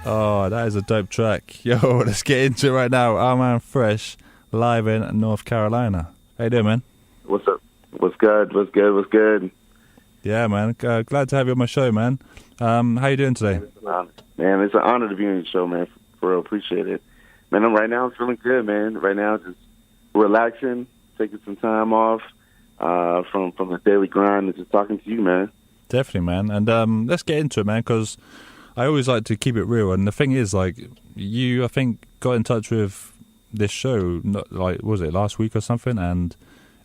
Oh, that is a dope track. Yo, let's get into it right now. Our man Phresh, live in North Carolina. How you doing, man? What's up? What's good? What's good? What's good? Yeah, man. Glad to have you on my show, man. How you doing today? Man, it's an honor to be on your show, man. For real, appreciate it. Man, right now I'm feeling good, man. Right now, just relaxing, taking some time off from the daily grind and just talking to you, man. Definitely, man. And let's get into it, man, because I always like to keep it real. And the thing is, like, you, I think, got in touch with this show, was it last week or something? And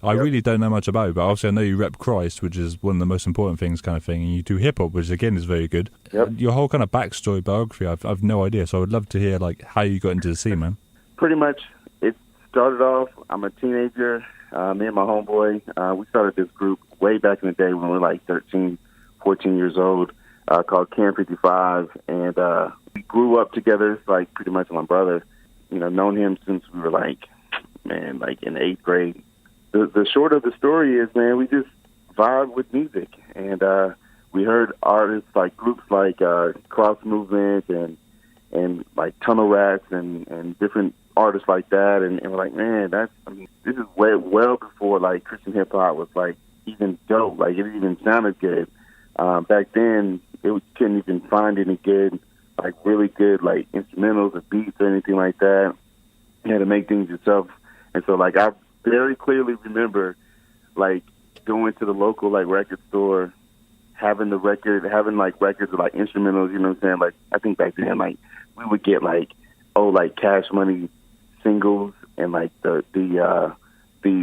I really don't know much about it, but obviously I know you rep Christ, which is one of the most important things kind of thing, and you do hip-hop, which again is very good. Yep. Your whole kind of backstory, biography, I've no idea, so I would love to hear, like, how you got into the scene, man. Pretty much, it started off, I'm a teenager, me and my homeboy, we started this group way back in the day when we were like 13, 14 years old, called Camp 55, and we grew up together, like pretty much my brother, known him since we were like in 8th grade. The short of the story is, man, we just vibe with music, and we heard artists like groups like Cross Movement and like Tunnel Rats and different artists like that, and we're like, man, this is well before like Christian hip hop was like even dope, like it even sounded good. Back then, you couldn't even find any good, like really good like instrumentals or beats or anything like that. You had to make things yourself, and so like I very clearly remember like going to the local like record store, having like records of like instrumentals, you know what I'm saying? Like I think back then like we would get like Cash Money singles, and like the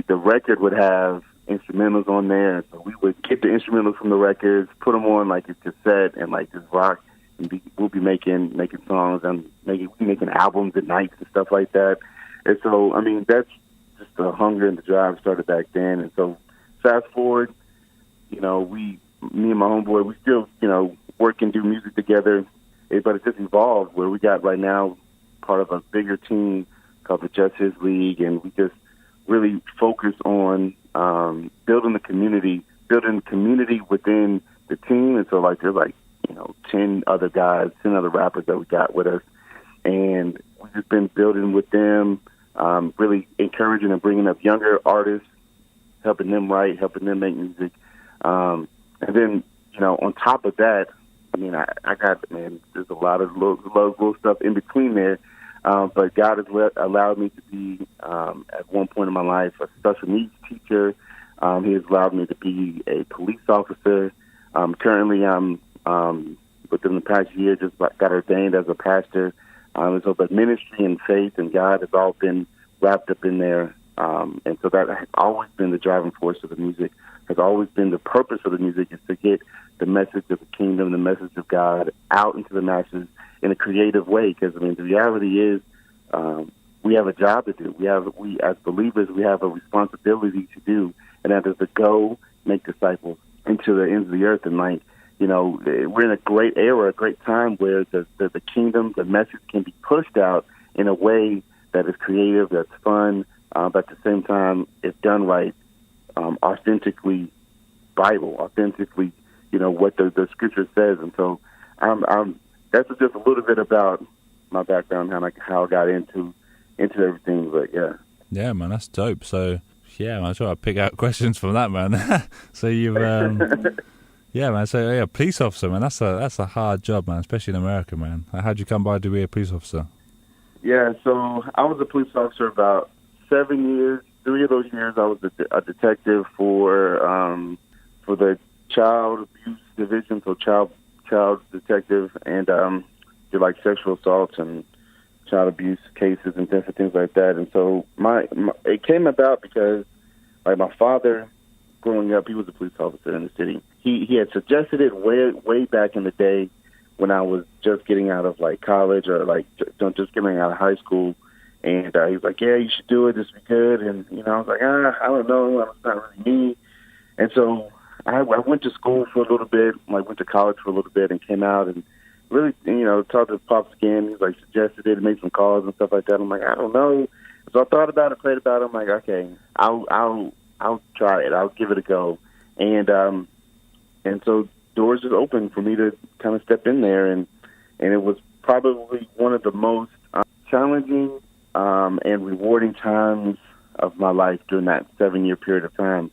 record would have instrumentals on there, and so we would get the instrumentals from the records, put them on like a cassette, and like just rock, and we'll be making songs and making albums at nights and stuff like that. And so I mean that's just the hunger and the drive started back then. And so fast forward, me and my homeboy, we still, work and do music together, but it just evolved where we got right now part of a bigger team called the Just His League, and we just really focus on building the community within the team. And so like there's like, 10 other rappers that we got with us, and we've just been building with them, really encouraging and bringing up younger artists, helping them write, helping them make music. And then, on top of that, I mean, I got, man, there's a lot of little stuff in between there. But God has allowed me to be, at one point in my life, a special needs teacher. He has allowed me to be a police officer. Currently, I'm, within the past year, just got ordained as a pastor. And so, but ministry and faith and God has all been wrapped up in there. And so that has always been the driving force of the music, has always been the purpose of the music, is to get the message of the kingdom, the message of God out into the masses in a creative way. Because, I mean, the reality is we have a job to do. We as believers, we have a responsibility to do, and that is to go make disciples into the ends of the earth. And, like, we're in a great era, a great time where the kingdom, the message can be pushed out in a way that is creative, that's fun, but at the same time, if done right, authentically Bible, authentically, what the scripture says. And so that's just a little bit about my background, how I got into everything. But yeah, man, that's dope. So yeah, man, I try to pick out questions from that, man. So you've yeah, man. So yeah, police officer, man. That's a hard job, man, especially in America, man. How'd you come by to be a police officer? Yeah, so I was a police officer about 7 years. 3 of those years, I was a detective for the child abuse division, so child detective, and did like sexual assaults and child abuse cases and different things like that. And so it came about because like my father, growing up, he was a police officer in the city. He had suggested it way back in the day when I was just getting out of like college or like just getting out of high school. And he was like, yeah, you should do it. This would be good. And, I was like, I don't know. It's not really me. And so I went to school for a little bit, like went to college for a little bit and came out and really, talked to Pops again. He was like, suggested it, made some calls and stuff like that. I'm like, I don't know. So I thought about it, prayed about it. I'm like, okay, I'll try it. I'll give it a go. And so doors just opened for me to kind of step in there. And it was probably one of the most challenging and rewarding times of my life during that 7-year period of time.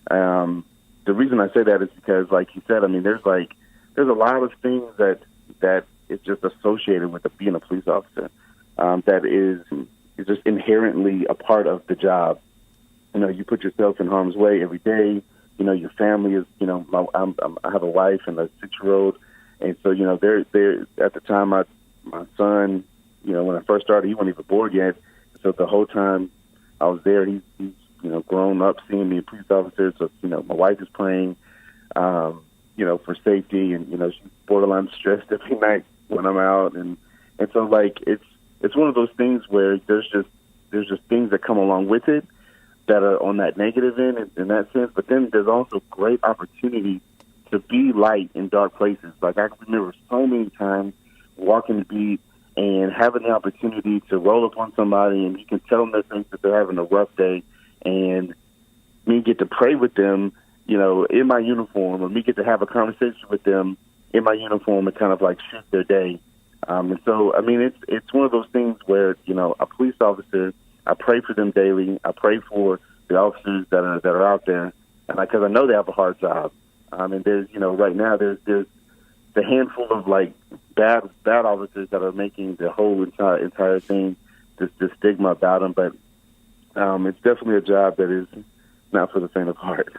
The reason I say that is because, like you said, I mean, there's a lot of things that is just associated with being a police officer that is just inherently a part of the job. You know, you put yourself in harm's way every day. You know, your family is, you know, I have a wife and a 6-year-old. And so, you know, they're at the time, my son, you know, when I first started, he wasn't even born yet. So the whole time I was there, he's you know, grown up seeing me a police officer. So, you know, my wife is praying, you know, for safety. And, you know, she's borderline stressed every night when I'm out. And so, like, it's one of those things where there's just things that come along with it that are on that negative end in that sense. But then there's also great opportunity to be light in dark places. Like, I can remember so many times walking the beat and having the opportunity to roll up on somebody, and you can tell them that they're having a rough day, and me get to pray with them, you know, in my uniform, or me get to have a conversation with them in my uniform and kind of like shift their day. And so, I mean, it's one of those things where, you know, a police officer, I pray for them daily. I pray for the officers that are out there, and because I know they have a hard job. And there's, you know, right now there's the handful of like bad officers that are making the whole entire thing the stigma about them. But it's definitely a job that is not for the faint of heart.